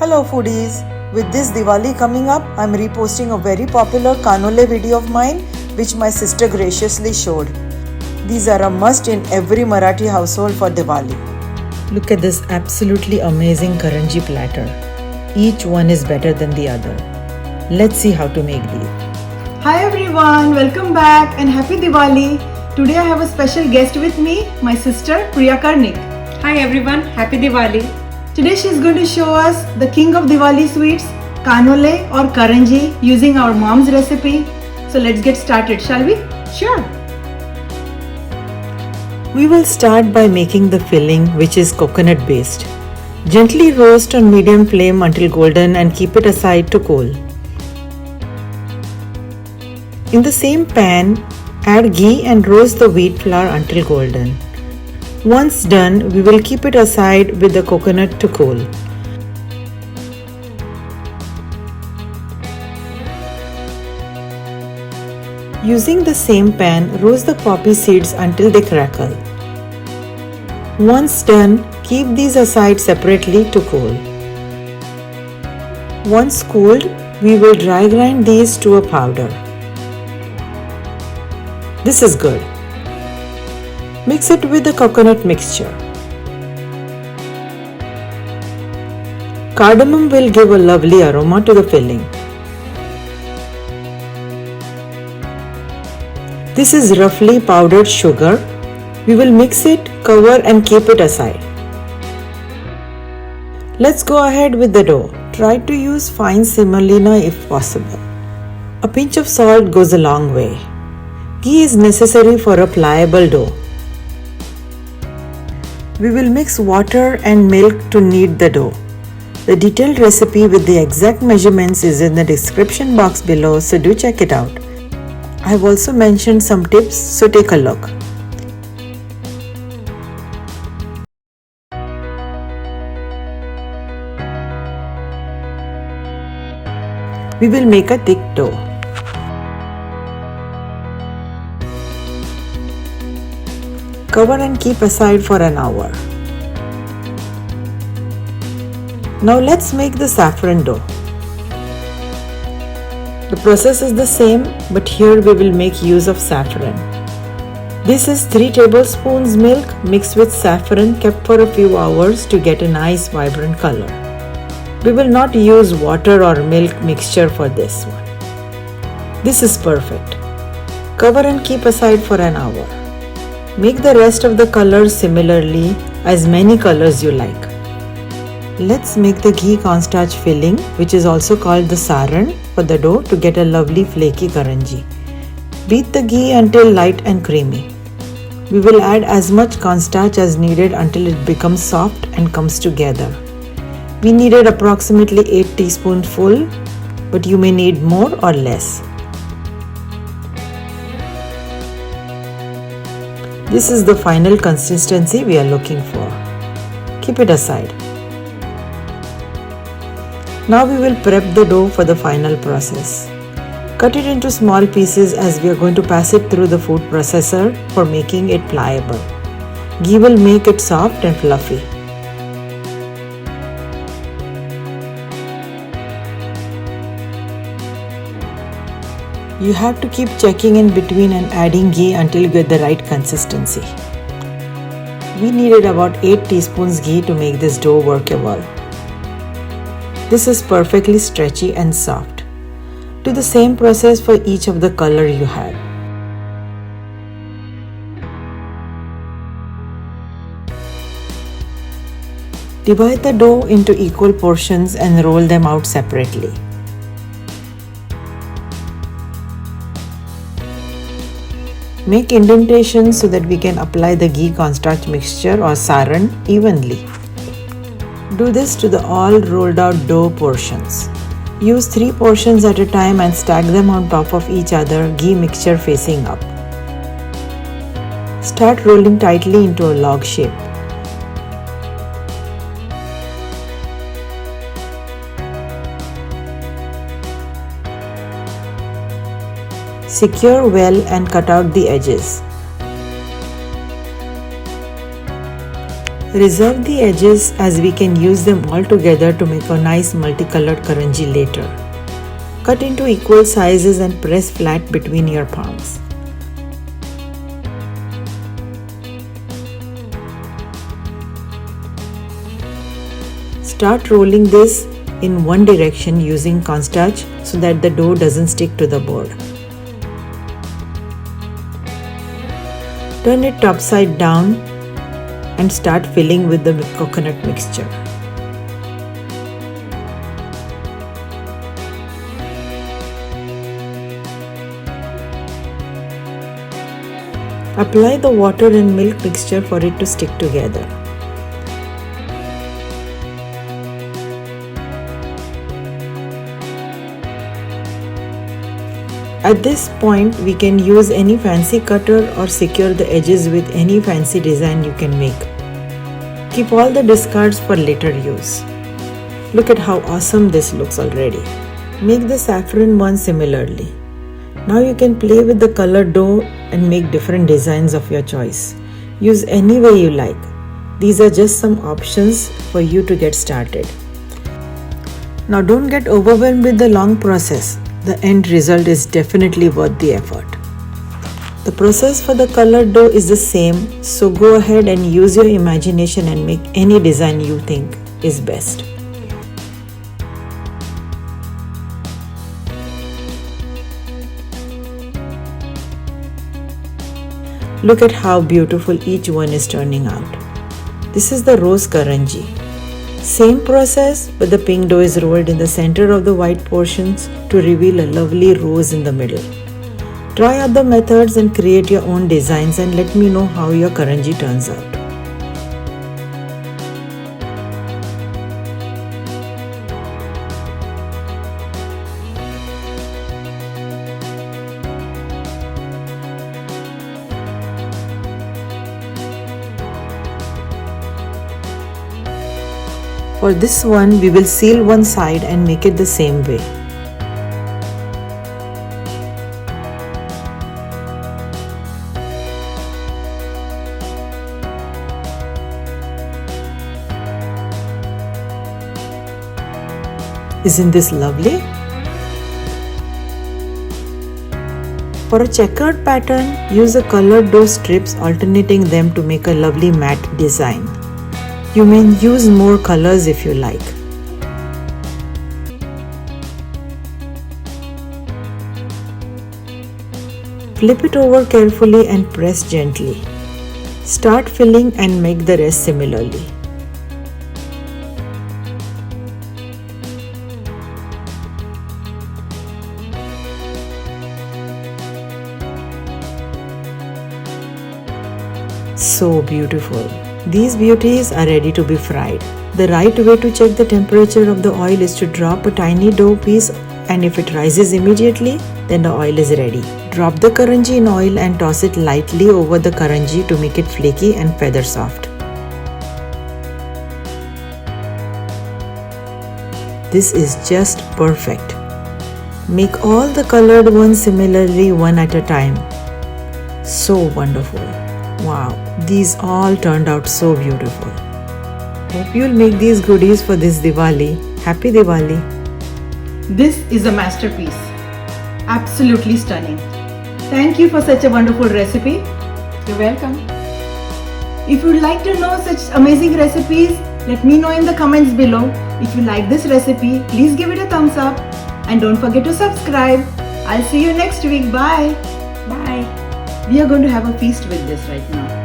Hello foodies! With this Diwali coming up, I'm reposting a very popular Kanole video of mine which my sister graciously showed. These are a must in every Marathi household for Diwali. Look at this absolutely amazing Karanji platter. Each one is better than the other. Let's see how to make these. Hi everyone, welcome back and happy Diwali. Today I have a special guest with me, my sister Priya Karnik. Hi everyone, happy Diwali. Today she is going to show us the king of Diwali sweets, Kanole or Karanji, using our mom's recipe. So let's get started, shall we? Sure. We will start by making the filling, which is coconut based. Gently roast on medium flame until golden and keep it aside to cool. In the same pan, add ghee and roast the wheat flour until golden. Once done, we will keep it aside with the coconut to cool. Using the same pan, roast the poppy seeds until they crackle. Once done, keep these aside separately to cool. Once cooled, we will dry grind these to a powder. This is good. Mix it with the coconut mixture. Cardamom will give a lovely aroma to the filling. This is roughly powdered sugar. We will mix it, cover and keep it aside. Let's go ahead with the dough. Try to use fine semolina if possible. A pinch of salt goes a long way. Ghee is necessary for a pliable dough. We will mix water and milk to knead the dough. The detailed recipe with the exact measurements is in the description box below, so do check it out. I have also mentioned some tips, so take a look. We will make a thick dough. Cover and keep aside for an hour. Now let's make the saffron dough. The process is the same, but here we will make use of saffron. This is 3 tablespoons milk mixed with saffron kept for a few hours to get a nice vibrant color. We will not use water or milk mixture for this one. This is perfect. Cover and keep aside for an hour. Make the rest of the colors similarly, as many colors you like. Let's make the ghee cornstarch filling, which is also called the saran, for the dough to get a lovely flaky karanji. Beat the ghee until light and creamy. We will add as much cornstarch as needed until it becomes soft and comes together. We needed approximately 8 teaspoons, but you may need more or less. This is the final consistency we are looking for. Keep it aside. Now we will prep the dough for the final process. Cut it into small pieces as we are going to pass it through the food processor for making it pliable. Ghee will make it soft and fluffy. You have to keep checking in between and adding ghee until you get the right consistency. We needed about 8 teaspoons ghee to make this dough workable. This is perfectly stretchy and soft. Do the same process for each of the color you had. Divide the dough into equal portions and roll them out separately. Make indentations so that we can apply the ghee cornstarch mixture or saran evenly. Do this to the all rolled out dough portions. Use 3 portions at a time and stack them on top of each other, ghee mixture facing up. Start rolling tightly into a log shape. Secure well and cut out the edges. Reserve the edges as we can use them all together to make a nice multicolored karanji later. Cut into equal sizes and press flat between your palms. Start rolling this in one direction using cornstarch so that the dough doesn't stick to the board. Turn it topside down and start filling with the coconut mixture. Apply the water and milk mixture for it to stick together. At this point, we can use any fancy cutter or secure the edges with any fancy design you can make. Keep all the discards for later use. Look at how awesome this looks already. Make the saffron one similarly. Now you can play with the colored dough and make different designs of your choice. Use any way you like. These are just some options for you to get started. Now don't get overwhelmed with the long process. The end result is definitely worth the effort. The process for the colored dough is the same, so go ahead and use your imagination and make any design you think is best. Look at how beautiful each one is turning out. This is the rose karanji. Same process, but the pink dough is rolled in the center of the white portions to reveal a lovely rose in the middle. Try other methods and create your own designs and let me know how your karanji turns out. For this one, we will seal one side and make it the same way. Isn't this lovely? For a checkered pattern, use the colored dough strips, alternating them to make a lovely matte design. You may use more colors if you like. Flip it over carefully and press gently. Start filling and make the rest similarly. So beautiful. These beauties are ready to be fried. The right way to check the temperature of the oil is to drop a tiny dough piece, and if it rises immediately, then the oil is ready. Drop the karanji in oil and toss it lightly over the karanji to make it flaky and feather soft. This is just perfect. Make all the colored ones similarly one at a time. So wonderful. Wow, these all turned out so beautiful. Hope you'll make these goodies for this Diwali. Happy Diwali! This is a masterpiece. Absolutely stunning. Thank you for such a wonderful recipe. You're welcome. If you'd like to know such amazing recipes, let me know in the comments below. If you like this recipe, please give it a thumbs up and don't forget to subscribe. I'll see you next week. Bye. Bye. We are going to have a feast with this right now.